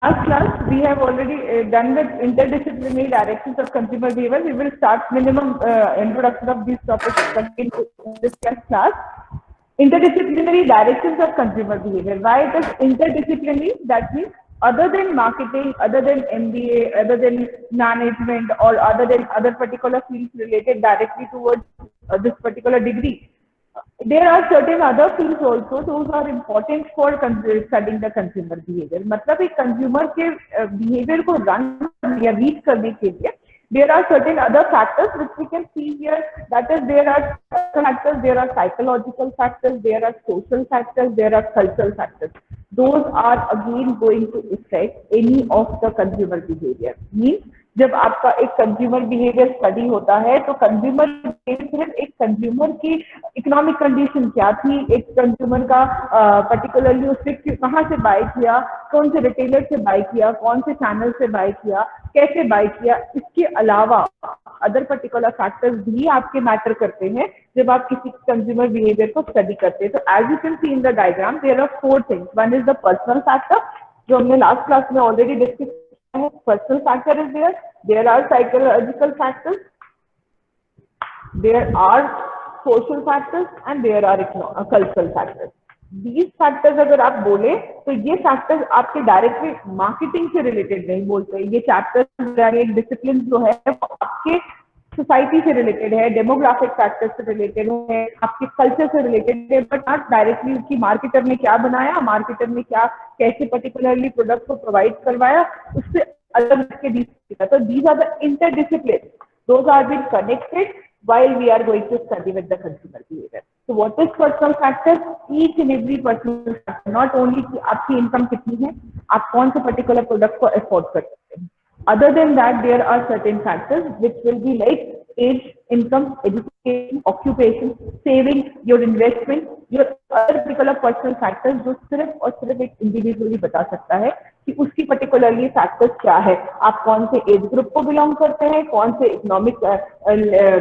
last class we have already done with interdisciplinary directions of consumer behavior. We will start minimum introduction of these topics again in this class. Interdisciplinary directions of consumer behavior. Why it is interdisciplinary? That means other than marketing, other than MBA, other than management, or other than other particular fields related directly towards this particular degree, there are certain other fields also. Those are important for studying the consumer behavior. मतलब एक consumer के behavior को run या read करने के लिए there are certain other factors which we can see here. That is, there are factors, there are psychological factors, there are social factors, there are cultural factors. Those are again going to affect any of the consumer behavior. Means जब आपका एक consumer behaviour study होता है तो consumer सिर्फ एक consumer की economic condition क्या थी, एक कंज्यूमर का पर्टिकुलरली उसने कहाँ से बाय किया, कौन से रिटेलर से बाय किया, कौन से चैनल से बाय किया, कैसे बाय किया, इसके अलावा अदर पर्टिकुलर फैक्टर्स भी आपके मैटर करते हैं जब आप किसी कंज्यूमर बिहेवियर को स्टडी करते हैं. तो as you can see in the diagram there are 4 things. One is the personal factor जो हमने लास्ट क्लास में already discuss. Personal factor is there are psychological factors, there are social factors, and there are cultural factors. These factors अगर आप बोले तो ये factors आपके directly marketing से रिलेटेड नहीं बोलते. ये चैप्टर्स डिसिप्लिन जो है आपके सोसाइटी से रिलेटेड है, डेमोग्राफिक फैक्टर्स से रिलेटेड है, आपके कल्चर से रिलेटेड है, बट नॉट डायरेक्टली कि मार्केटर ने क्या बनाया, मार्केटर ने क्या कैसे पर्टिकुलरली प्रोडक्ट को प्रोवाइड करवाया, उससे अलग के दीज. तो these are the interdiscipline, those are been connected while we are going to study with the consumer behavior. So what is personal factors? Each and every personal factor, not only कि आपकी income कितनी है, आप कौन से particular product को afford कर सकते हैं. Other than that, there are certain factors which will be like age, income, education, occupation, saving, your investment, your other particular personal factors जो सिर्फ और सिर्फ एक इंडिविजुअली बता सकता है कि उसकी पर्टिकुलरली फैक्टर्स क्या है. आप कौन से एज ग्रुप को बिलोंग करते हैं, कौन से इकोनॉमिक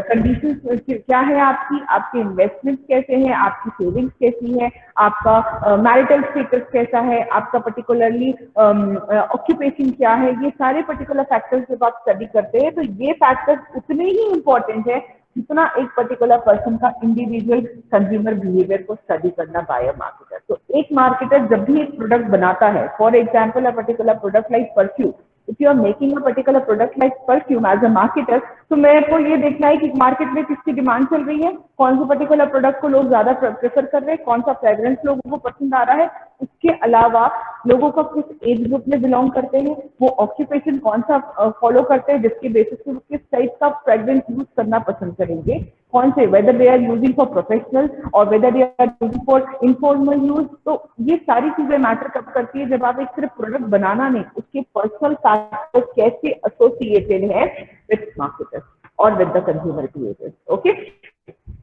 कंडीशंस क्या है आपकी, आपके इन्वेस्टमेंट कैसे हैं, आपकी सेविंग्स कैसी है, आपका मैरिटल स्टेटस कैसा है, आपका पर्टिकुलरली ऑक्यूपेशन क्या है. ये सारे पर्टिकुलर फैक्टर्स जब आप स्टडी करते हैं तो ये फैक्टर्स उतने ही इंपॉर्टेंट है जितना एक पर्टिकुलर पर्सन का इंडिविजुअल कंज्यूमर बिहेवियर को स्टडी करना बाय अ मार्केटर. तो एक मार्केटर जब भी एक प्रोडक्ट बनाता है, for example a particular product like perfume, if you are making a particular product like perfume as a marketer, तो मेरे को ये देखना है कि मार्केट में किसकी डिमांड चल रही है, कौन से पर्टिकुलर प्रोडक्ट को लोग ज्यादा प्रेफर कर रहे हैं, कौन सा फ्रेग्रेंस लोगों को पसंद आ रहा है, उसके अलावा लोगों का किस एज ग्रुप में बिलोंग करते हैं, वो ऑक्यूपेशन कौन सा फॉलो करते हैं, जिसकी बेसिस पे वो किस टाइप का फ्रेग्रेंस यूज करना पसंद करेंगे, कौन से, whether they are using for professional और whether they are using for informal use. तो ये सारी चीजें मैटर कब करती है जब आप एक सिर्फ प्रोडक्ट बनाना नहीं, उसके पर्सनल फैक्टर्स कैसे एसोसिएटेड है विद मार्केटर्स और with the consumer behaviour. Okay.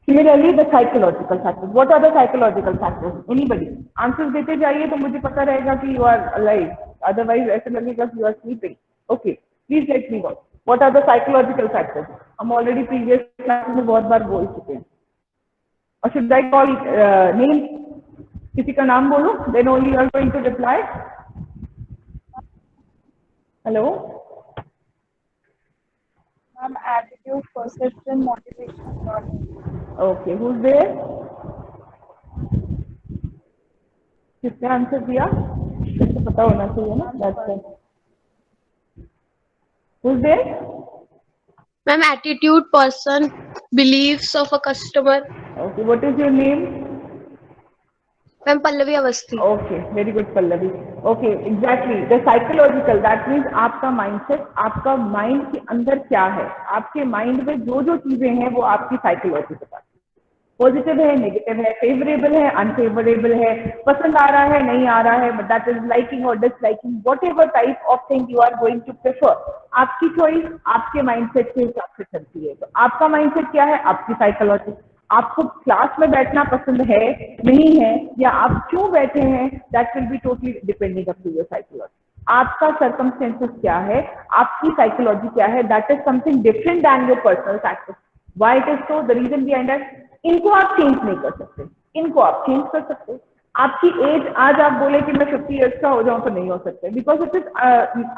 Similarly, the psychological factors. What are the psychological factors? Anybody? Answers देते जाइए तो मुझे पता रहेगा कि you are alive. Otherwise, ऐसे लगेगा कि you are sleeping. Okay. Please let me know. What are the psychological factors? हम already previous class में बहुत बार बोल चुके हैं. Or should I call name? किसी का नाम बोलो. Then only you are going to reply. Hello. Attitude, perception, motivation, learning. Okay, who's there? किसने आंसर दिया? किसको पता होना चाहिए ना. That's it. Who's there? Ma'am, attitude, person, beliefs of a customer. Okay, what is your name? Ma'am, Pallavi Avasthi. Okay, very good Pallavi. Okay, exactly. The psychological, that means आपका mindset, आपका mind के अंदर क्या है, आपके mind में जो जो चीजें हैं वो आपकी साइकोलॉजी बताती है. पॉजिटिव है, नेगेटिव है, फेवरेबल है, अनफेवरेबल है, पसंद आ रहा है, नहीं आ रहा है, दैट इज लाइकिंग और disliking, whatever type of thing you are going to prefer. आपकी चॉइस आपके माइंडसेट के हिसाब से चलती है. तो आपका माइंडसेट क्या है, आपकी साइकोलॉजी. आपको क्लास में बैठना पसंद है, नहीं है, या आप क्यों बैठे हैं, that will be totally depending upon your psychology. आपका सर्कमस्टेंसेस क्या है, आपकी साइकोलॉजी क्या है, that is something different than your personal factors. Why it is so, the reason behind that, इनको आप चेंज नहीं कर सकते, इनको आप चेंज कर सकते. आपकी एज आज आप बोले कि मैं 50 इयर्स का हो जाऊं तो नहीं हो सकते, बिकॉज इट इज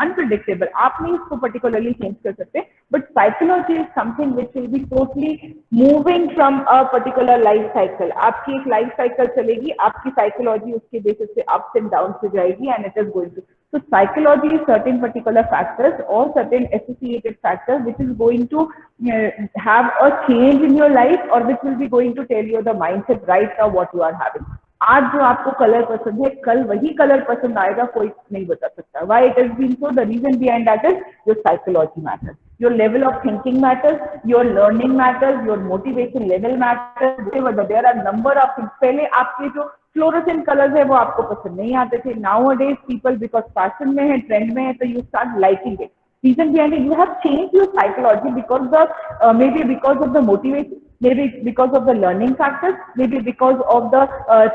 अनप्रिडिक्टेबल, आप नहीं इसको पर्टिकुलरली चेंज कर सकते. But psychology is something which will be totally moving from a particular life cycle. आपकी एक लाइफ साइकिल चलेगी, आपकी साइकोलॉजी उसके बेसिस पे अप्स एंड डाउन से जाएगी, and it is going to. So psychology is certain particular factors or certain associated factors which is going to have a change in your life, or which will be going to tell you the mindset right now what you are having. आज जो आपको colour पसंद है, कल वही colour पसंद आएगा, कोई नहीं बता सकता. Why it has been so? The reason behind that is your psychology matters. Your level of thinking matters, your learning matters, your motivation level matters. There are number of things. पहले आपके जो fluorescent colours है वो आपको पसंद नहीं आते थे. Nowadays people, because fashion में है, ट्रेंड में है, तो you start liking it. Reason behind it, you have changed your psychology because maybe because of the motivation, maybe because of the learning factors, maybe because of the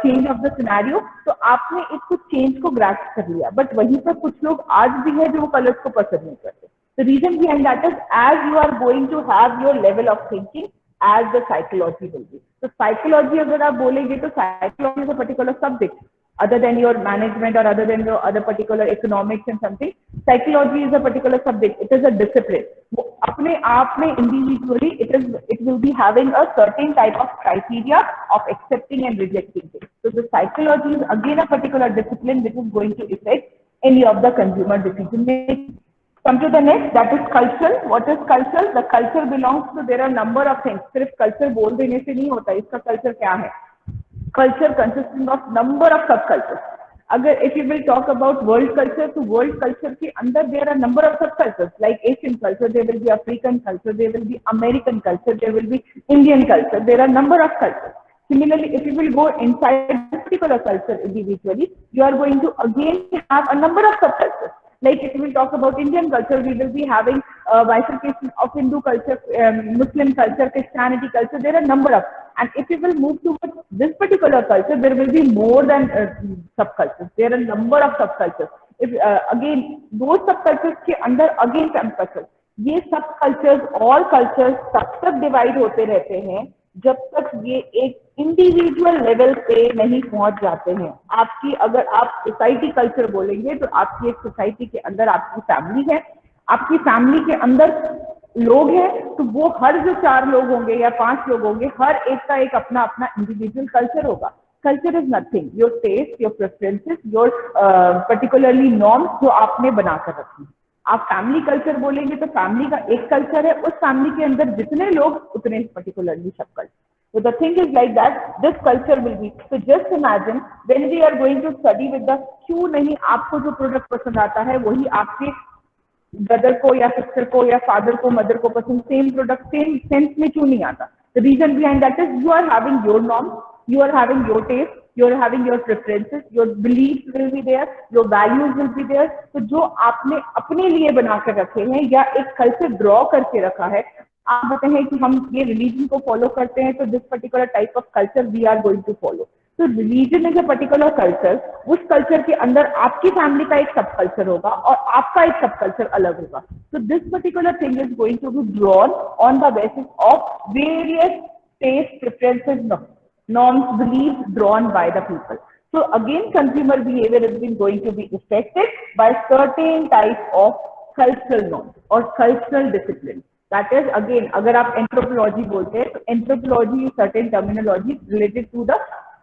change of the scenario. तो आपने एक कुछ change को grasp कर लिया, but वहीं पर कुछ लोग आज भी है जो वो कलर्स को पसंद नहीं करते. The reason behind that is, as you are going to have your level of thinking, as the psychology will be. So psychology अगर आप बोलेंगे तो psychology is a particular subject. Other than your management or other than your other particular economics and something, psychology is a particular subject. It is a discipline. वो अपने आप में individually it will be having a certain type of criteria of accepting and rejecting things. So the psychology is again a particular discipline which is going to affect any of the consumer decision making. Come to the next, that is cultural. What is cultural? The culture belongs to, there are number of things. सिर्फ culture बोल देने से नहीं होता, इसका culture क्या है? Culture consisting of number of subcultures. अगर if you will talk about world culture, तो world culture के अंदर there are number of subcultures. Like Asian culture, there will be African culture, there will be American culture, there will be Indian culture. There are number of cultures. Similarly, if you will go inside a particular culture individually, you are going to again have a number of subcultures. Like if we talk about Indian culture, we will be having bifurcation of Hindu culture, Muslim culture, Christianity culture. There are number of, and if you will move towards this particular culture, there will be more than subcultures. There are number of subcultures. If again those subcultures के अंदर again subcultures, ये subcultures all cultures तब तक divide होते रहते हैं जब तक ये एक इंडिविजुअल लेवल पे नहीं पहुंच जाते हैं. आपकी अगर आप सोसाइटी कल्चर बोलेंगे तो आपकी एक सोसाइटी के अंदर आपकी फैमिली है, आपकी फैमिली के अंदर लोग हैं, तो वो हर जो 4 लोग होंगे या 5 लोग होंगे, हर एक का एक अपना अपना इंडिविजुअल कल्चर होगा. Culture is nothing, your taste, your preferences, your particularly norms जो आपने बनाकर रखी. आप फैमिली कल्चर बोलेंगे तो फैमिली का एक कल्चर है, उस फैमिली के अंदर जितने लोग उतने पर्टिकुलरली सब culture. So the thing is like that, this culture will be. So just imagine when we are going to study with the, क्यों नहीं आपको जो प्रोडक्ट पसंद आता है वही आपके ब्रदर को या सिस्टर को या फादर को मदर को पसंद, सेम प्रोडक्ट सेम सेंस में क्यों नहीं आता? The reason behind that is you are having your norms, you are having your taste, you are having your preferences, your beliefs will be there, your values will be there. तो जो आपने अपने लिए बना कर रखे हैं या एक कल्चर ड्रॉ करके रखा है, आप बताते हैं कि हम ये रिलीजन को फॉलो करते हैं तो this particular type of culture we are going to follow. तो religion is a particular culture. उस कल्चर के अंदर आपकी फैमिली का एक सब कल्चर होगा और आपका एक सब कल्चर अलग होगा. तो this particular thing is going to be drawn on the basis of various taste, preferences, norms, beliefs drawn by the people. So again, consumer behavior has been going to be affected by certain type of cultural norms or cultural discipline. That is again, अगर आप anthropology बोलते हैं तो anthropology is certain terminology related to the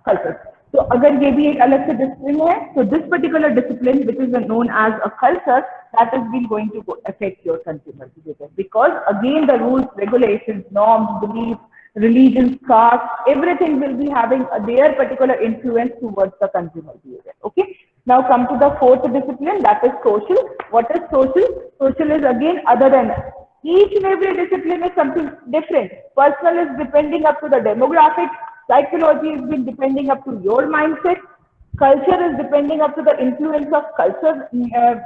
culture. तो अगर ये भी एक अलग से discipline है, तो this particular discipline which is known as a culture, that has been going to affect your consumer behavior, because again the rules, regulations, norms, beliefs, religions, caste, everything will be having their particular influence towards the consumer behavior. Okay. Now come to the fourth discipline, that is social. What is social? Social is again other than, each and every discipline is something different. Personal is depending up to the demographics. Psychology is been depending up to your mindset. Culture is depending up to the influence of culture,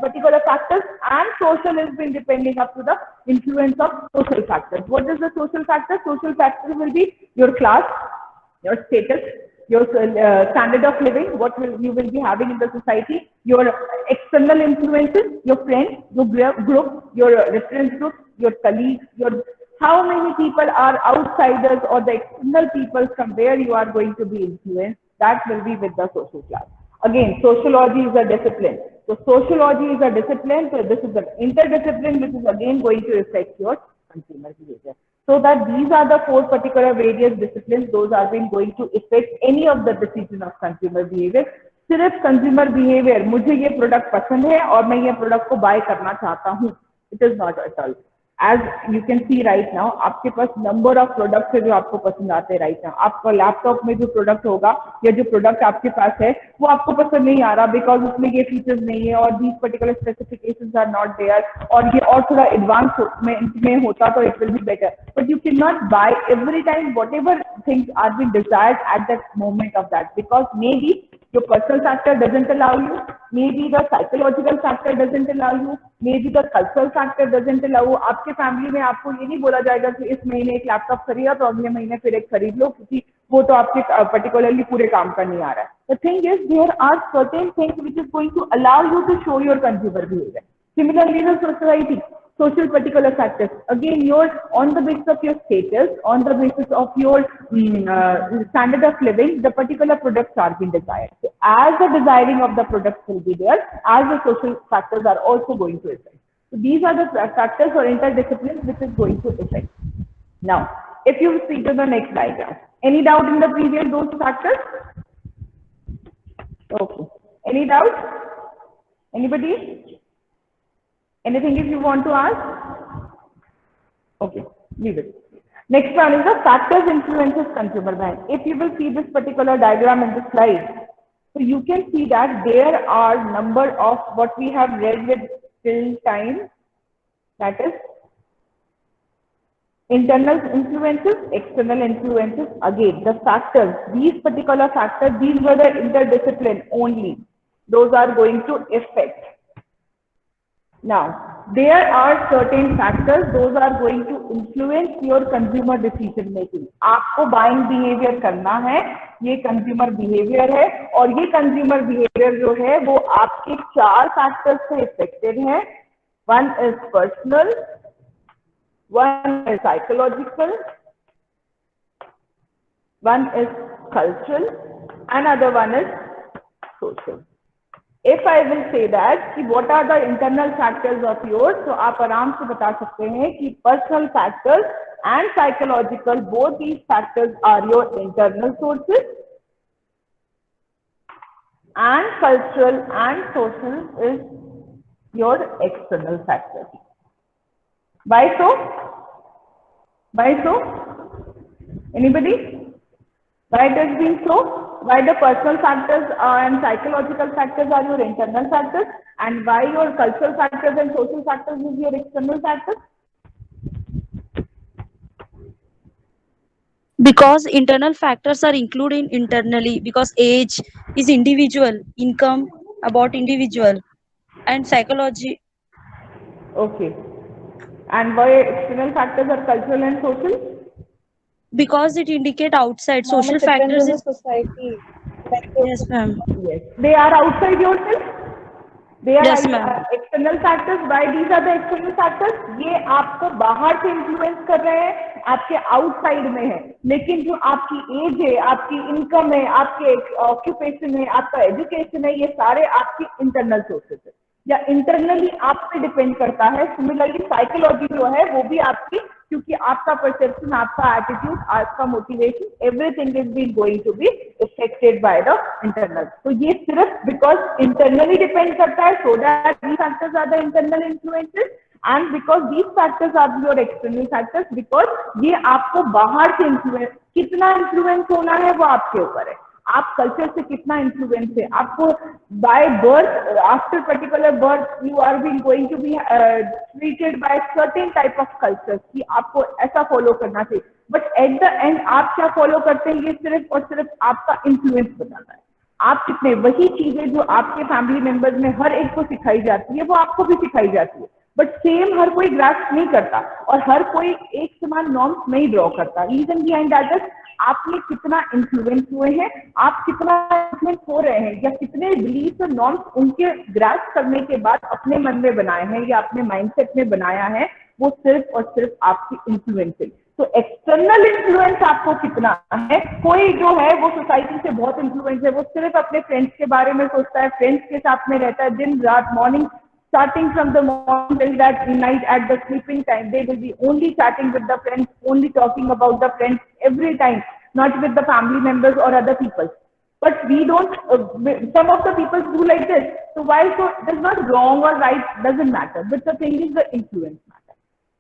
particular factors, and social is been depending up to the influence of social factors. What is the social factor? Social factor will be your class, your status, your standard of living, what you will be having in the society, your external influences, your friends, your group, your reference group, your colleagues, your how many people are outsiders or the external people from where you are going to be influenced. that will be with the social class. Again, sociology is a discipline. So sociology is a discipline. So this is an interdiscipline which is again going to affect your consumer behavior. So that these are the 4 particular various disciplines. Those are been going to affect any of the decision of consumer behavior. सिर्फ consumer behaviour, मुझे ये product पसंद है और मैं ये product को bye करना चाहता हूँ, it is not at all. As you can see right now, आपके पास नंबर ऑफ प्रोडक्ट्स है जो आपको पसंद आते हैं राइट नाउ. आपका लैपटॉप में जो प्रोडक्ट होगा या जो प्रोडक्ट आपके पास है वो आपको पसंद नहीं आ रहा बिकॉज उसमें ये फीचर्स नहीं है और these particular specifications are not there, और ये और थोड़ा एडवांस में होता तो it will be better. But you can not buy every time whatever things are been desired at that moment of that, because may be your personal factor doesn't allow you, maybe the psychological factor doesn't allow you, maybe the cultural factor doesn't allow you. आपके family में आपको ये नहीं बोला जाएगा कि इस महीने एक लैपटॉप खरीदा तो अगले महीने फिर एक खरीद लो, क्योंकि वो तो आपके पर्टिकुलरली पूरे काम का नहीं आ रहा है. The thing is there are certain things which is going to allow you to show your consumer behavior. Similarly, the society, social particular factors, again your on the basis of your status, on the basis of your standard of living, the particular products are being desired. So as the desiring of the products will be there, as the social factors are also going to affect. So these are the factors or interdisciplines which is going to affect. Now if you see to the next diagram, any doubt in the previous those factors? Okay, any doubt? Anybody? Anything if you want to ask? Okay, leave it. Next one is the factors influences consumer buying. If you will see this particular diagram in the slide, so you can see that there are number of what we have read with till time, that is internal influences, external influences. Again, the factors, these particular factors, these were the interdiscipline only. Those are going to affect. Now, there are certain factors, those are going to influence your consumer decision making. आपको buying behavior करना है, ये consumer behavior है, और ये consumer behavior जो है वो आपके 4 factors से affected है. One is personal, one is psychological, one is cultural, another one is social. If I will say that कि what are the internal factors of yours, तो आप आराम से बता सकते हैं कि personal factors and psychological, both these factors are your internal sources, and cultural and social is your external factors. Why so? Why so? Anybody? Why it has been so? Why the personal factors and psychological factors are your internal factors, and why your cultural factors and social factors is your external factors? Because internal factors are included internally, because age is individual, income about individual, and psychology. Okay. And why external factors are cultural and social? Because it indicate outside. Social It depends factors on the is, society. yes ma'am, Yes. They are outside yourself. They are Yes, ma'am. external factors. Why these are the external factors? ये आपको बाहर से influence कर रहे हैं, आपके outside में है. लेकिन जो आपकी एज है, आपकी इनकम है, आपके ऑक्यूपेशन है, आपका एजुकेशन है, ये सारे आपकी इंटरनल सोर्सेस है या इंटरनली आप पे डिपेंड करता है. सिमिलरली साइकोलॉजी जो है वो भी आपकी, क्योंकि आपका परसेप्शन, आपका एटीट्यूड, आपका motivation, everything is been going to be affected by the internal. तो ये सिर्फ बिकॉज इंटरनली डिपेंड करता है, so that these factors are the internal influences, and because these factors are your external factors, because ये आपको बाहर से influence, कितना इन्फ्लुएंस होना है वो आपके ऊपर है. आप कल्चर से कितना इन्फ्लुएंस है, आपको by birth, after particular birth you are being going to be treated by certain type of culture कि आपको ऐसा फॉलो करना चाहिए. बट एट द एंड आप क्या फॉलो करते हैं ये सिर्फ और सिर्फ आपका इन्फ्लुएंस बताता है. आप कितने, वही चीजें जो आपके फैमिली मेंबर्स में हर एक को सिखाई जाती है वो आपको भी सिखाई जाती है, बट सेम हर कोई ग्रास्प नहीं करता और हर कोई एक समान नॉर्म्स नहीं ड्रॉ करता. रीजन बिहाइंड दैट इज आप में कितना इन्फ्लुएंस हुए हैं, आप कितना इन्फ्लुएंस हो रहे हैं, या कितने बिलीफ और नॉर्म्स उनके ग्रास्प करने के बाद अपने मन में बनाए हैं या अपने माइंडसेट में बनाया है, वो सिर्फ और सिर्फ आपकी इन्फ्लुएंस है. तो एक्सटर्नल इन्फ्लुएंस आपको कितना है? कोई जो है वो सोसाइटी से बहुत इन्फ्लुएंस है, वो सिर्फ अपने फ्रेंड्स के बारे में सोचता है, फ्रेंड्स के साथ में रहता है दिन रात, morning starting from the morning till that night at the sleeping time, they will be only chatting with the friends, only talking about the friends every time, not with the family members or other people. But we don't, some of the people do like this. So why? So it is not wrong or right, doesn't matter. But the thing is the influence matter.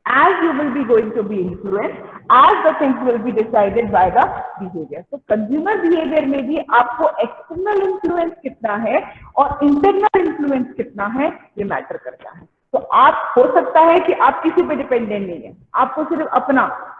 As you will be going to be influenced, as the things will be decided by the behavior. So consumer behavior में भी आपको external influence कितना है और internal influence कितना है, ये matter करता है. तो आप हो सकता है कि आप किसी पे डिपेंडेंट नहीं है, आपको सिर्फ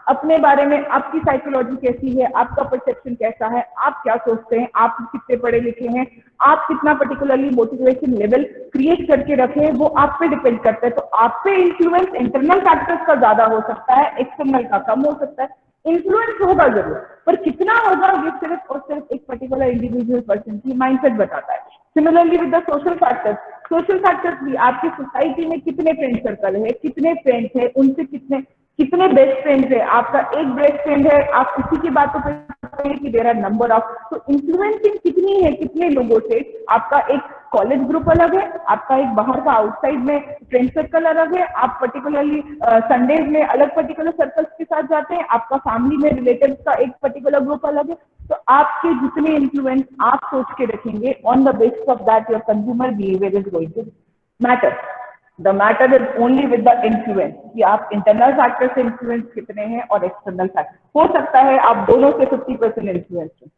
अपने बारे में, आपकी साइकोलॉजी कैसी है, आपका परसेप्शन कैसा है, आप क्या सोचते हैं, आप कितने पढ़े लिखे हैं, आप कितना पर्टिकुलरली मोटिवेशन लेवल क्रिएट करके रखे, वो आप पे डिपेंड करता है. तो आप पे इन्फ्लुएंस इंटरनल फैक्टर्स का ज्यादा हो सकता है, एक्सटर्नल का कम हो सकता है. इन्फ्लुएंस होगा जरूर, पर कितना होगा ये सिर्फ और सिर्फ एक पर्टिकुलर इंडिविजुअल पर्सन की माइंडसेट बताता है. Similarly with the social factors भी, आपकी सोसाइटी में कितने फ्रेंड सर्कल है, कितने फ्रेंड्स है, उनसे कितने बेस्ट फ्रेंड्स है. आपका एक बेस्ट फ्रेंड है, आप उसी की बातों पे करते हैं कि देयर आर नंबर ऑफ. तो इन्फ्लुएंसिंग कितनी है, कितने लोगों से. आपका एक कॉलेज ग्रुप अलग है, आपका एक बाहर का आउटसाइड में फ्रेंड सर्कल अलग है, आप पर्टिकुलरली संडेज में अलग पर्टिकुलर सर्कल्स के साथ जाते हैं, आपका फैमिली में रिलेटिव्स का एक पर्टिकुलर ग्रुप अलग है. तो आपके जितने इन्फ्लुएंस आप सोच के रखेंगे, on the basis of that your consumer behaviour is going to matter. The matter is only with the influence, कि आप इंटरनल फैक्टर से इन्फ्लुएंस कितने हैं और एक्सटर्नल फैक्टर. हो सकता है आप दोनों से 50% इन्फ्लुएंस हैं,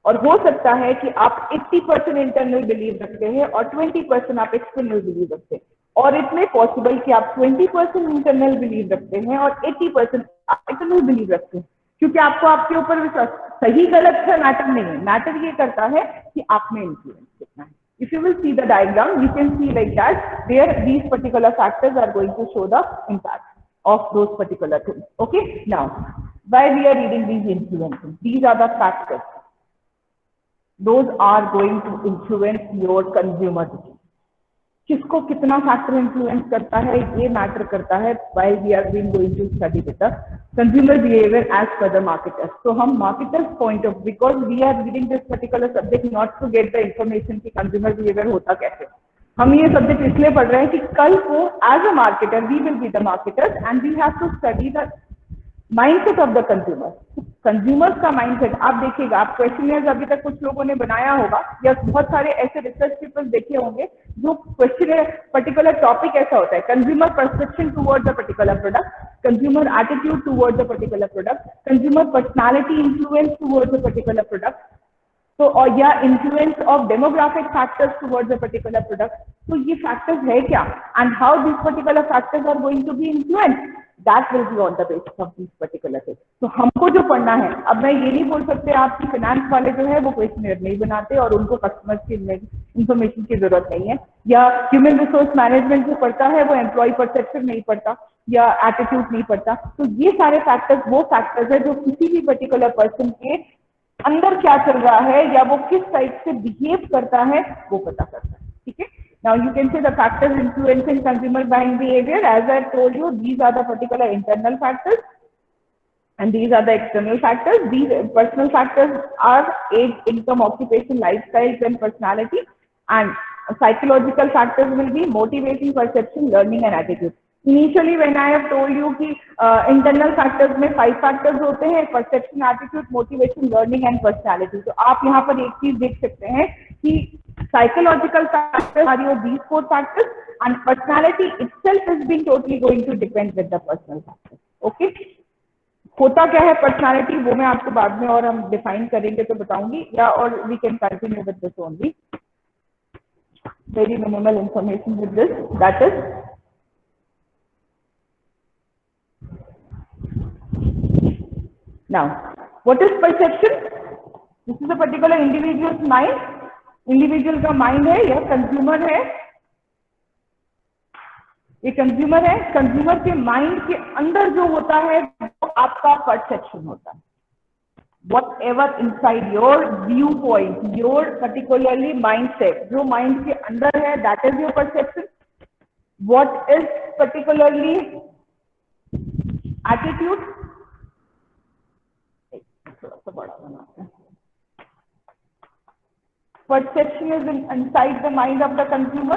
और हो सकता है कि आप 80% इंटरनल बिलीव रखते हैं और 20% आप एक्सटर्नल बिलीव रखते हैं. और इतने पॉसिबल कि आप 20% इंटरनल बिलीव रखते हैं और 80% आप एक्सटर्नल बिलीव रखते हैं, क्योंकि आपको आपके ऊपर विश्वास. सही गलत का मैटर नहीं है, मैटर ये करता है कि आप में इन्फ्लुएंस कितना है. If you will see the diagram, you can see like that, where these particular factors are going to show the impact of those particular things. Okay, now why we are reading these influences? These are the factors. Those are going to influence your consumer. किसको कितना factor influence करता है, ये matter करता है while we are going to study with the consumer behavior as per the marketers. तो हम marketers point of, because we are reading this particular subject not to get the information कि consumer behavior होता कैसे. हम ये subject इसलिए पढ़ रहे हैं कि कल को as a marketer we will be the marketers and we have to study the mindset of the consumer. Consumers का माइंडसेट आप देखिएगा, आप क्वेश्चनियर्स अभी तक कुछ लोगों ने बनाया होगा या बहुत सारे ऐसे रिसर्च पेपर्स देखे होंगे जो क्वेश्चनियर पर्टिकुलर टॉपिक ऐसा होता है, consumer perception towards a particular product, consumer attitude towards a particular product, consumer personality influence towards a particular product, तो और या influence of demographic factors towards a particular product. तो ये फैक्टर्स है क्या, and how this particular factors are going to be influence, that will be on the basis of this particular thing. तो हमको जो पढ़ना है, अब मैं ये नहीं बोल सकते आपकी फाइनेंस वाले जो है वो क्वेश्चनियर नहीं बनाते और उनको कस्टमर्स की इन्फॉर्मेशन की जरूरत नहीं है, या ह्यूमन रिसोर्स मैनेजमेंट जो पढ़ता है वो एम्प्लॉय परसेप्शन नहीं पढ़ता या एटीट्यूड नहीं पढ़ता. तो ये सारे फैक्टर्स वो फैक्टर्स है जो किसी भी पर्टिकुलर पर्सन के अंदर क्या चल रहा है या वो किस टाइप से बिहेव करता है वो पता करता है. ठीक है. Now you can say the factors influencing consumer buying behavior. As I told you, these are the particular internal factors and these are the external factors. These personal factors are age, income, occupation, lifestyle, and personality. And psychological factors will be motivation, perception, learning, and attitude. Initially, when I have told you कि internal factors में 5 factors होते हैं, perception, attitude, motivation, learning, and personality. तो आप यहाँ पर एक चीज देख सकते हैं कि psychological factors are your these 4 factors, and personality itself is being totally going to depend with the personal factors. Okay. होता क्या है पर्सनालिटी, वो मैं आपको बाद में और हम डिफाइन करेंगे तो बताऊंगी, या और we can continue with this only. Very minimal information with this, that is now what is perception. This is a particular individual's mind. Individual का माइंड है, यह कंज्यूमर है, ये कंज्यूमर है. कंज्यूमर के माइंड के अंदर जो होता है वो आपका परसेप्शन होता है. whatever inside your viewpoint, your particularly mindset, जो माइंड के अंदर है, that is your perception. What is particularly attitude, बड़ा बनाते हैं। Perception is inside the mind of the consumer.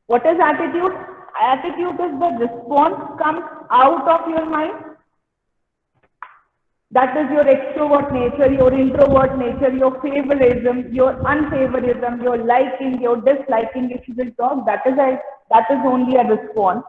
What is attitude? Attitude is the response comes out of your mind. That is your extrovert nature, your introvert nature, your favorism, your unfavorism, your liking, your disliking. If you will talk, that is only a response.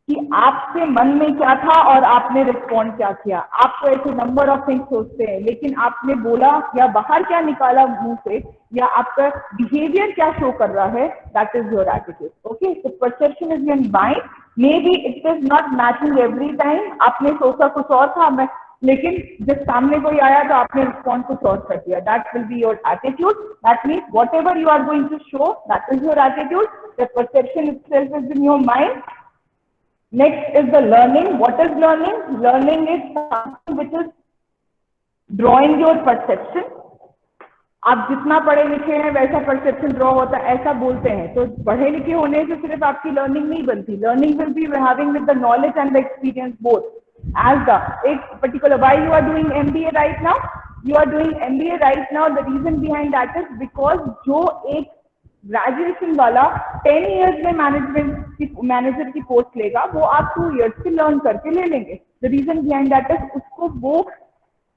कि आपके मन में क्या था और आपने respond क्या किया। आप तो ऐसे नंबर ऑफ थिंग्स सोचते हैं, लेकिन आपने बोला या बाहर क्या निकाला मुंह से, या आपका बिहेवियर क्या शो कर रहा है, that is your attitude. Okay, तो perception is your mind, maybe it is not matching every time. आपने सोचा कुछ और था, मैं लेकिन जब सामने कोई आया तो आपने रिस्पॉन्ड कुछ और कर दिया। That will be your attitude. That means whatever you are going to show, that is your attitude. The perception itself is in your mind. Next is the learning. What is learning? Learning is something which is drawing your perception. आप जितना पढ़े लिखे हैं वैसा perception draw होता है, ऐसा बोलते हैं। तो पढ़े लिखे होने से सिर्फ आपकी लर्निंग नहीं बनती। Learning will be having with the knowledge and the experience both. As the एक particular why you are doing MBA right now, you are doing MBA right now, the reason behind that is because जो एक graduation वाला 10 years में manager की post लेगा, वो आप 2 years से लर्न करके ले लेंगे। The reason behind that is उसको वो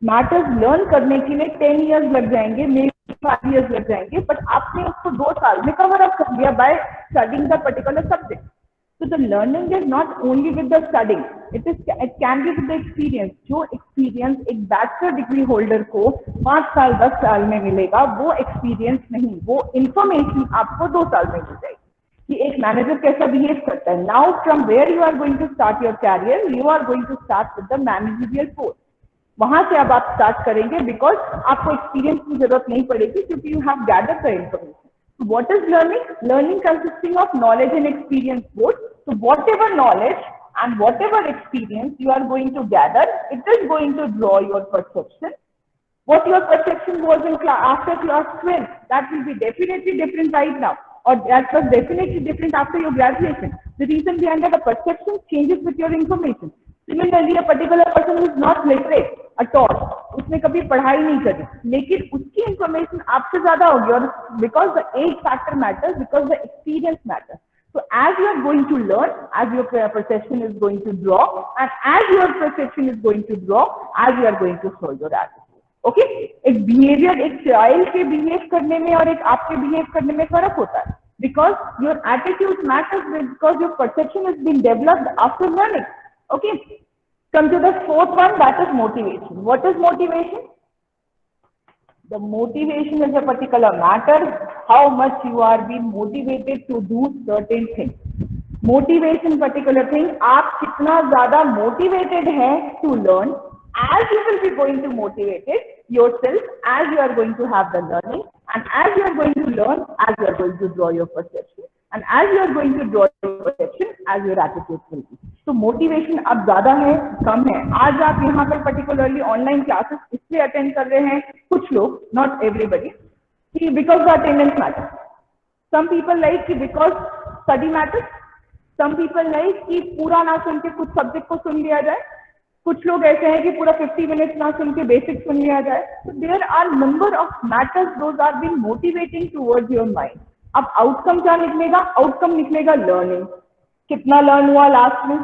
मैटर्स लर्न करने के लिए 10 इयर्स लग जाएंगे, मे बी 5 इयर्स लग जाएंगे, बट आपने उसको 2 साल में कवर अप कर दिया by studying the particular subject. So the learning is not only with the studying, it can be with the experience. जो experience एक bachelor degree holder को 5 साल 10 साल में मिलेगा, वो experience नहीं, वो information आपको 2 साल में मिल जाएगी कि एक मैनेजर कैसा बिहेव करता है। Now from where you are going to start your career, you are going to start with the managerial post. वहां से अब आप स्टार्ट करेंगे बिकॉज आपको एक्सपीरियंस की जरूरत नहीं पड़ेगी क्योंकि you have gathered the information. What is learning? Learning consisting of knowledge and experience both. So whatever knowledge and whatever experience you are going to gather, it is going to draw your perception. What your perception was in after class 12, that will be definitely different right now, or that was definitely different after your graduation. The reason behind that, the perception changes with your information. Similarly, a particular person who is not literate at all, उसने कभी पढ़ाई नहीं करी, लेकिन उसकी information आपसे ज्यादा होगी, और because the age factor matters, because the experience matters. So as you are going to learn, as your perception is going to draw, and as your perception is going to draw, as you are going to solve your attitude. Okay? एक behavior, एक child के behave करने में और एक आपके behave करने में फर्क होता है, because your attitude matters, because your perception has been developed after learning. Okay? Come to the fourth one, that is motivation. What is motivation? The motivation is a particular matter, how much you are being motivated to do certain things. Motivation particular thing, आप कितना ज़्यादा motivated है to learn, as you will be going to motivate it yourself, as you are going to have the learning, and as you are going to learn, as you are going to draw your perception, and as you are going to draw your perception, as your attitude will be. तो motivation अब ज्यादा है कम है। आज आप यहाँ पर पर्टिकुलरली ऑनलाइन क्लासेस इसलिए अटेंड कर रहे हैं कुछ लोग, नॉट एवरीबडी, कि because the attendance matters. Some people like कि because study matters, some people like कि पूरा ना सुन के कुछ सब्जेक्ट को सुन लिया जाए, कुछ लोग ऐसे हैं कि पूरा 50 मिनट्स ना सुन के बेसिक सुन लिया जाए। तो there are number of matters those are being motivating towards your mind. अब आउटकम क्या निकलेगा? आउटकम निकलेगा लर्निंग। कितना लर्न हुआ लास्ट में,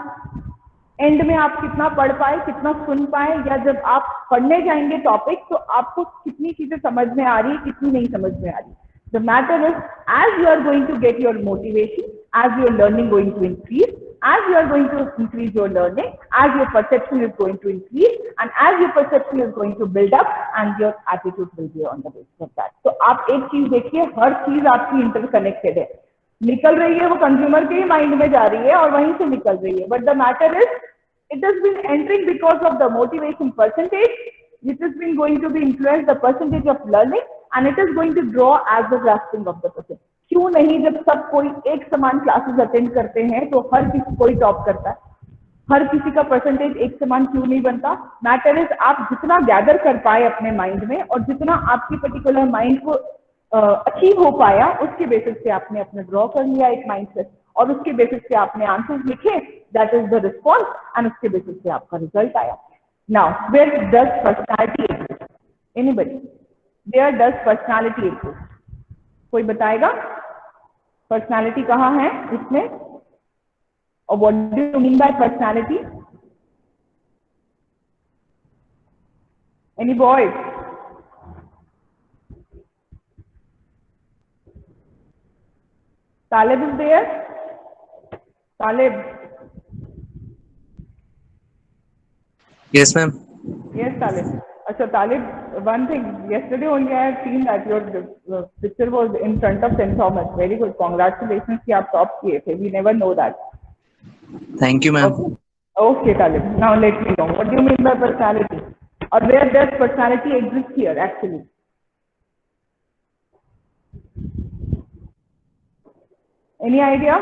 एंड में आप कितना पढ़ पाए, कितना सुन पाए, या जब आप पढ़ने जाएंगे टॉपिक तो आपको कितनी चीजें समझ में आ रही है, कितनी नहीं समझ में आ रही। The matter is as you are going to get your motivation, as your learning going to increase, as you are going to increase your learning, as your perception is going to increase, and as your perception is going to build up, and your attitude will be on the basis of that. तो आप एक चीज देखिए, हर चीज आपकी interconnected है। निकल रही है वो कंज्यूमर के ही माइंड में जा रही है और वहीं से निकल रही है, but the matter is it has been entering because of the motivation percentage, which has been going to be influenced the percentage of learning, and it is going to draw as the grasping of the person. क्यों नहीं, जब सब कोई एक समान classes attend करते हैं तो हर किसी कोई टॉप करता है, हर किसी का परसेंटेज एक समान क्यों नहीं बनता? मैटर इज आप जितना गैदर कर पाए अपने माइंड में, और जितना आपकी पर्टिकुलर माइंड को अचीव हो पाया, उसके बेसिस पे आपने अपना ड्रॉ कर लिया एक माइंडसेट, और उसके बेसिस पे आपने आंसर्स लिखे, that is the response, and उसके बेसिस पे आपका रिजल्ट आया। Now where does personality exist? Anybody? Where does personality exist? कोई बताएगा पर्सनालिटी कहाँ है इसमें, और what do you mean by personality? Any boys? Talib is there? Talib? Yes, ma'am. Yes, Talib. Achha, Talib, one thing, yesterday only I have seen that your picture was in front of St. Thomas. Very good. Congratulations कि आप top किए थे. We never know that. Thank you, ma'am. Okay. Okay, Talib. Now let me know. What do you mean by personality? Or where does personality exist here actually? Any idea?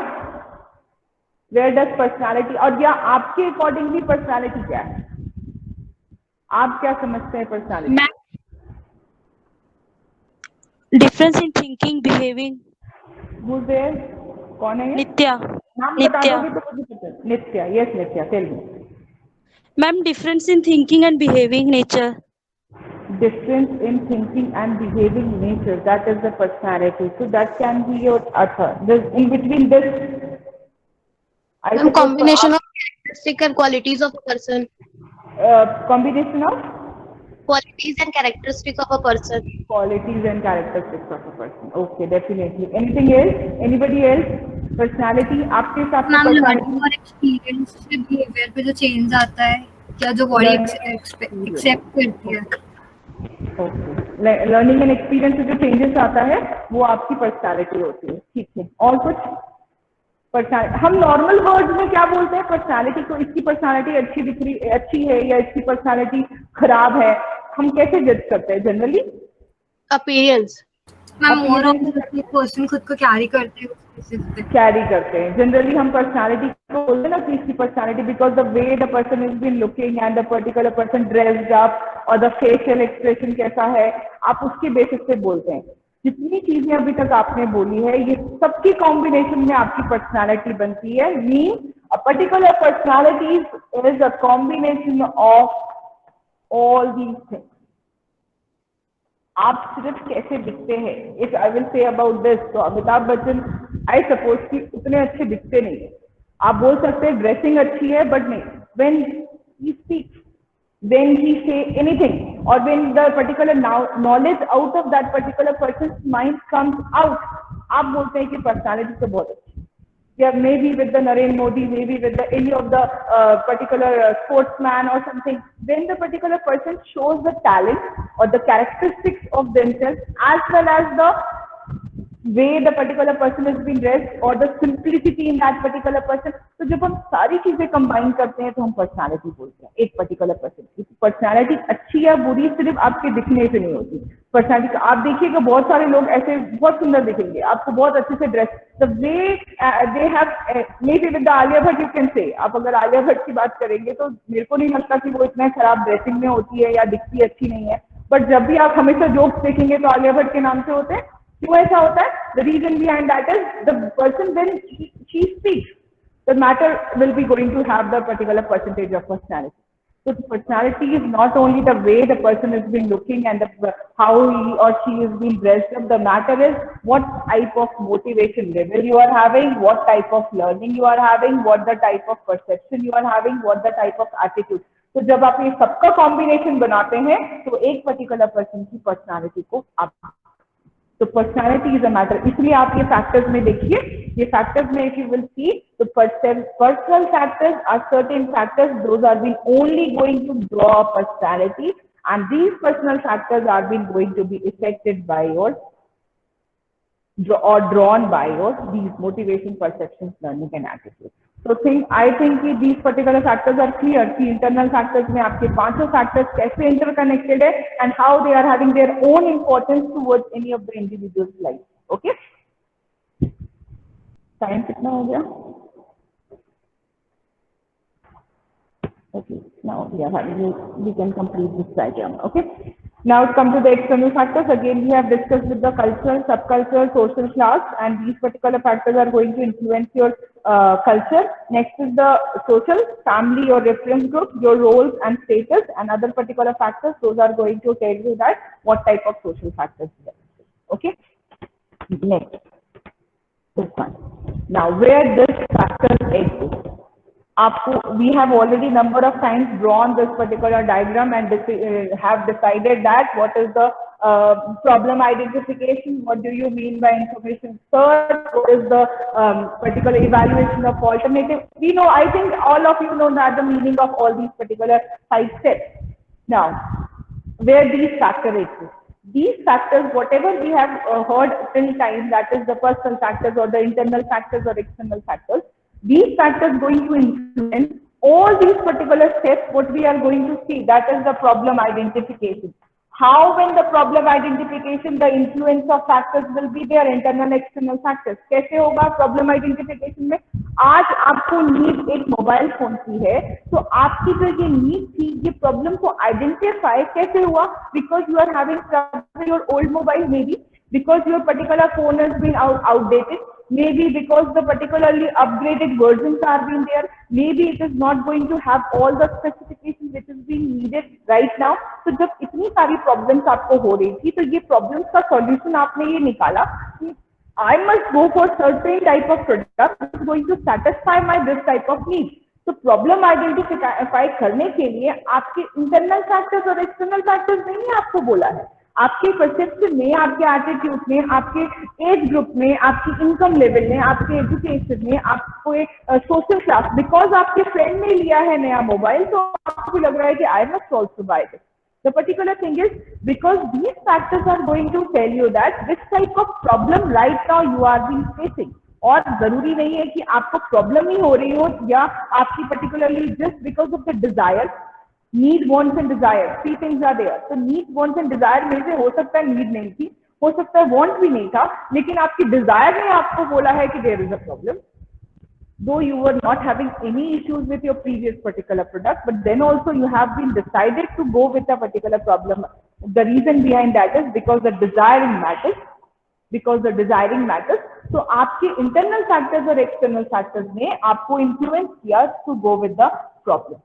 Where does personality, और या आपके accordingly personality क्या है? आप क्या समझते हैं personality? Difference in thinking, behaving. Who's there? कौन है ये? Nitya. नाम बता Nitya. दोगे तो मुझे पता है। नित्या. Yes, Nitya. Tell me. Ma'am, difference in thinking and behaving nature. Difference in thinking and behaving nature. That is the personality. So that can be your Artha. This in between this. I Ma'am, suppose combination of characteristic and qualities of a person. combination of Qualities and characteristics of a person. qualities and characteristics of a person. Okay, definitely. Anything else? Anybody else? Personality. आपके हिसाब से ma'am personality? Learning और experience से behaviour पे जो change आता है क्या जो बॉडी एक्सेप्ट करती है। ओके, लर्निंग एंड एक्सपीरियंस से जो चेंजेस आता है वो आपकी पर्सनालिटी होती है। ठीक है, और कुछ? पर्सनालिटी हम नॉर्मल वर्ड्स में क्या बोलते हैं पर्सनालिटी को? इसकी पर्सनालिटी अच्छी दिख रही, अच्छी है या इसकी पर्सनालिटी खराब है, हम कैसे जज करते हैं generally? Appearance. Ma'am more of the person खुद को कैरी करते हैं कैरी करते हैं जनरली हम पर्सनालिटी को बोलते हैं ना कि इसकी personality, because the way the person is been looking and the particular person dressed up और द फेशियल एक्सप्रेशन कैसा है, आप उसके बेसिस पे बोलते हैं। जितनी चीजें अभी तक आपने बोली है ये सबकी कॉम्बिनेशन में आपकी पर्सनालिटी बनती है। Mean a particular personality is a combination of all these things. आप सिर्फ कैसे दिखते हैं, if I will say about this, तो अमिताभ बच्चन आई सपोज कि उतने अच्छे दिखते नहीं है। आप बोल सकते हैं ड्रेसिंग अच्छी है, बट नहीं, when he speaks, when he say anything, or when the particular knowledge out of that particular person's mind comes out, आप बोलते हैं कि पर्सनालिटी तो बहुत अच्छी है। Yeah, maybe with the Narendra Modi, maybe with the any of the particular sportsman or something, when the particular person shows the talent or the characteristics of themselves as well as the way the particular person has been dressed or the simplicity in that particular person, तो जब हम सारी चीजें combine करते हैं तो हम personality बोलते हैं एक पर्टिकुलर पर्सन की। पर्सनालिटी अच्छी या बुरी सिर्फ आपके दिखने से नहीं होती। पर्सनालिटी आप देखिएगा बहुत सारे लोग ऐसे बहुत सुंदर दिखेंगे, आपको बहुत अच्छे से dress, the way they have, may be with the Alia Bhatt you can say, आप अगर आलिया भट्ट की बात करेंगे तो मेरे को नहीं लगता कि वो इतना खराब ड्रेसिंग में होती है या दिखती अच्छी नहीं है, बट जब भी आप हमेशा जोक्स देखेंगे तो आलिया भट्ट के नाम से होते हैं। क्यों ऐसा होता है? The reason behind that is the person when she speaks the matter will be going to have the particular percentage of personality. So personality is not only the way the person has been looking and how he or she is being dressed up. The matter is what type of motivation level you are having, what type of learning you are having, what the type of perception you are having, what the type of attitude. तो जब आप ये सबका combination बनाते हैं तो एक particular person की पर्सनालिटी को आप, तो पर्सनालिटी इज अ मैटर। इसलिए आप ये फैक्टर्स में देखिए, ये फैक्टर्स में इफ यू विल सी तो personal factors are certain factors, those are been only going to draw personality and these personal factors are been going to be affected by your or drawn by your these motivation, perceptions, learning and attitude. So I think कि these particular factors are clear कि internal factors में आपके पांचों factors कैसे interconnected है and how they are having their own importance towards any of the individual's life. Okay? Time कितना हो गया? Okay, now we are having, we can complete this diagram. Okay? Now come to the external factors. Again, we have discussed with the culture, subculture, social class, and these particular factors are going to influence your culture. Next is the social, family, your reference group, your roles and status, and other particular factors. Those are going to tell you that what type of social factors there. Okay. Next, this one. Now, where this factors exist. We have already number of times drawn this particular diagram and have decided that what is the problem identification, what do you mean by information search, what is the particular evaluation of alternative. We know, I think all of you know that the meaning of all these particular 5 steps. Now, where these factors exist. These factors, whatever we have heard till time, that is the personal factors or the internal factors or external factors, these factors going to influence all these particular steps. What we are going to see, that is the problem identification. How, when the problem identification, the influence of factors will be there, internal external factors. कैसे होगा problem identification में? आज आपको need एक mobile phone की है, तो आपकी जो ये नीड थी, ये प्रॉब्लम को आइडेंटिफाई कैसे हुआ? Because you are having trouble with your old mobile, maybe because your particular phone has been outdated. Maybe because the particularly upgraded versions are being there. Maybe it is not going to have all the specifications which is being needed right now. So जब इतनी सारी problems आपको हो रही थी, तो ये problems का solution आपने ये निकाला कि I must go for certain type of product which is going to satisfy my this type of need. तो प्रॉब्लम आइडेंटिफाई करने के लिए आपके इंटरनल फैक्टर्स और एक्सटर्नल फैक्टर्स नहीं आपको बोला है, आपके परसेप्शन में, आपके एटीट्यूड में, आपके एज ग्रुप में, आपकी इनकम लेवल में, आपके एजुकेशन में, आपको सोशल क्लास, बिकॉज आपके फ्रेंड ने लिया है नया मोबाइल तो आपको लग रहा है कि I must also buy this. The particular thing is because these factors are going to tell you that this type of problem right now you are being facing. और जरूरी नहीं है कि आपको प्रॉब्लम ही हो रही हो या आपकी particularly just because of the desire, need, wants and desire, 3 things are there. तो need, wants and desire में से हो सकता है need नहीं थी, हो सकता है want भी नहीं था, लेकिन आपकी desire ने आपको बोला है कि there is a problem. Though you were not having any issues with your previous particular product, but then also you have been decided to go with a particular problem. The reason behind that is because the desiring matters. Because the desiring matters. So आपके internal factors और external factors ने आपको influence किया to go with the problem.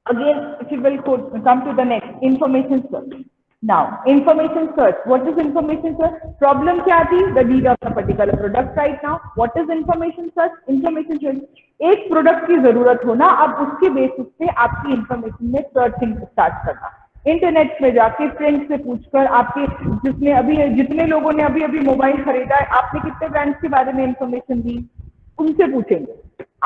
Again, if you will come to the next, information search. Now, information search. What is information search? Problem क्या थी? The need of a particular product right now. What is information search? Information search. एक product की जरूरत हो ना, अब उसके basis पे आपकी इंफॉर्मेशन में सर्चिंग स्टार्ट करना, इंटरनेट पे जाके फ्रेंड्स से पूछकर, आपके जिसने अभी जितने लोगों ने अभी मोबाइल खरीदा है, आपने कितने ब्रांड्स के बारे में इंफॉर्मेशन दी, उनसे पूछेंगे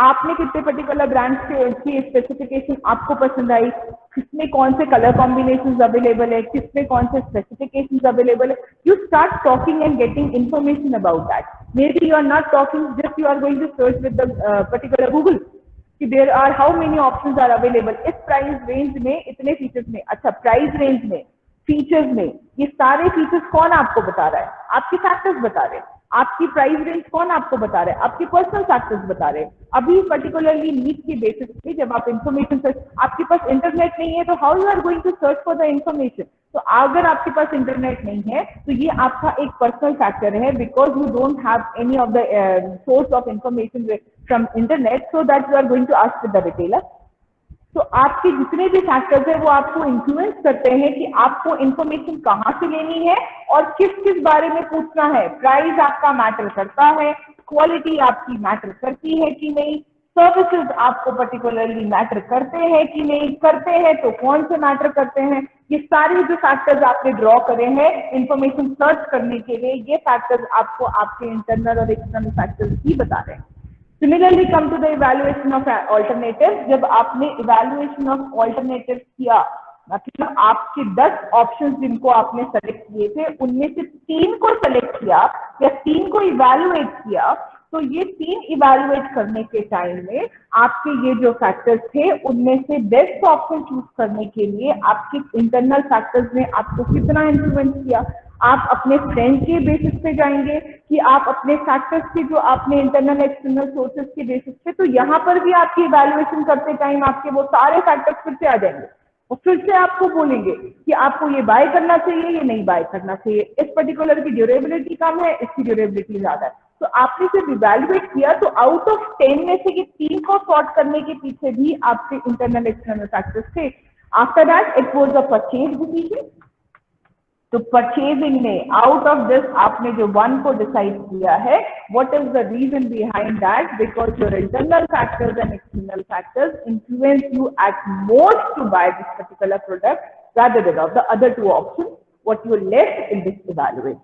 आपने कितने पर्टिकुलर ब्रांड्स की स्पेसिफिकेशन आपको पसंद आई, किसमें कौन से कलर कॉम्बिनेशंस अवेलेबल है, किसमें कौन से स्पेसिफिकेशंस अवेलेबल है. You start talking and getting information about that. Maybe you are not talking, just you are going to search with the particular Google कि there are how many options are available. इस price range में इतने features में, अच्छा price range में, features में, ये सारे फीचर्स कौन आपको बता रहा है? आपके फैक्टर्स बता रहे हैं. आपकी प्राइस रेंज कौन आपको बता रहा है? आपके पर्सनल फैक्टर्स बता रहे हैं. अभी पर्टिकुलरली नीड की बेसिस पे जब आप इंफॉर्मेशन सर्च, आपके पास इंटरनेट नहीं है तो how you are going to search for the information. तो अगर आपके पास इंटरनेट नहीं है तो ये आपका एक पर्सनल फैक्टर है, because you don't have any of the source of information from internet, so that you are going to ask with the retailer. तो आपके जितने भी फैक्टर्स है वो आपको इन्फ्लुएंस करते हैं कि आपको इंफॉर्मेशन कहाँ से लेनी है और किस किस बारे में पूछना है. प्राइस आपका मैटर करता है, क्वालिटी आपकी मैटर करती है कि नहीं, सर्विसेज आपको पर्टिकुलरली मैटर करते हैं कि नहीं, करते हैं तो कौन से मैटर करते हैं. ये सारे जो फैक्टर्स आपने ड्रॉ करे हैं इंफॉर्मेशन सर्च करने के लिए, ये फैक्टर्स आपको आपके इंटरनल और एक्सटर्नल फैक्टर्स ही बता रहे हैं. Similarly, come to the evaluation of alternatives. जब आपने evaluation of alternatives किया, मतलब आपके 10 ऑप्शंस जिनको आपने सेलेक्ट किए थे, उनमें से 3 को सेलेक्ट किया या 3 को इवैल्यूएट किया, तो ये 3 इवैल्यूएट करने के टाइम में आपके ये जो फैक्टर्स थे उनमें से बेस्ट ऑप्शन चूज करने के लिए आपके इंटरनल फैक्टर्स ने आपको कितना इन्फ्लुएंस किया. आप अपने फ्रेंड के बेसिस पे जाएंगे कि आप अपने फैक्टर्स के जो आपने इंटरनल एक्सटर्नल सोर्सेज के बेसिस पे, तो यहाँ पर भी आपकी इवैल्यूएशन करते टाइम आपके वो सारे फैक्टर्स फिर से आ जाएंगे. और फिर से आपको बोलेंगे कि आपको ये बाय करना चाहिए, ये नहीं बाय करना चाहिए, इस पर्टिकुलर की ड्यूरेबिलिटी कम है, इसकी ड्यूरेबिलिटी ज्यादा है। तो आपने सिर्फ इवेल्युएट किया, तो आउट ऑफ 10 में से ये 3 को सॉर्ट करने के पीछे भी आपके इंटरनल एक्सटर्नल फैक्टर्स थे। After that it was a purchase decision. तो परचेजिंग में आउट ऑफ दिस आपने जो 1 को डिसाइड किया है, what is the reason behind that? Because your internal factors and external factors influence you at most to buy this particular product rather than of the other 2 options what you left in this evaluation.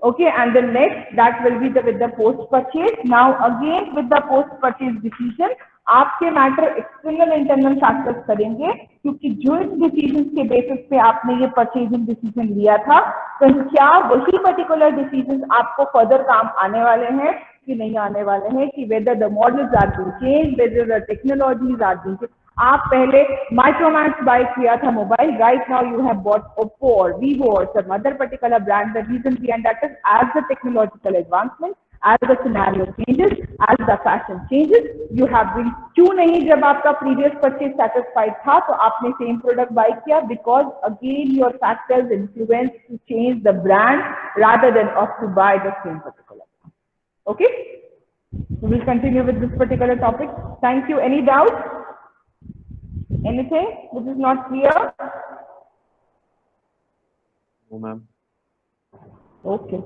Okay, and the next that will be with the post purchase. Now again with the post purchase decision आपके matter external internal factors करेंगे, क्योंकि joint decision के basis पे आपने ये purchasing decision लिया था, तो क्या वही पर्टिकुलर डिसीजन आपको फर्दर काम आने वाले हैं कि नहीं आने वाले हैं, कि whether the models are being change, whether the technologies are being. आप पहले माइक्रोमैक्स बाय किया था mobile, right now you have bought Oppo और वीवो और some other particular brand. The reason behind that is as the technological advancement, as the scenario changes, as the fashion changes, you have been, क्यों नहीं जब आपका previous purchase satisfied था तो आपने same product buy किया? Because again your factors influence to change the brand rather than of to buy the same particular brand. Okay, we will continue with this particular topic. Thank you. Any doubt? Anything which is not clear? No, ma'am. Okay.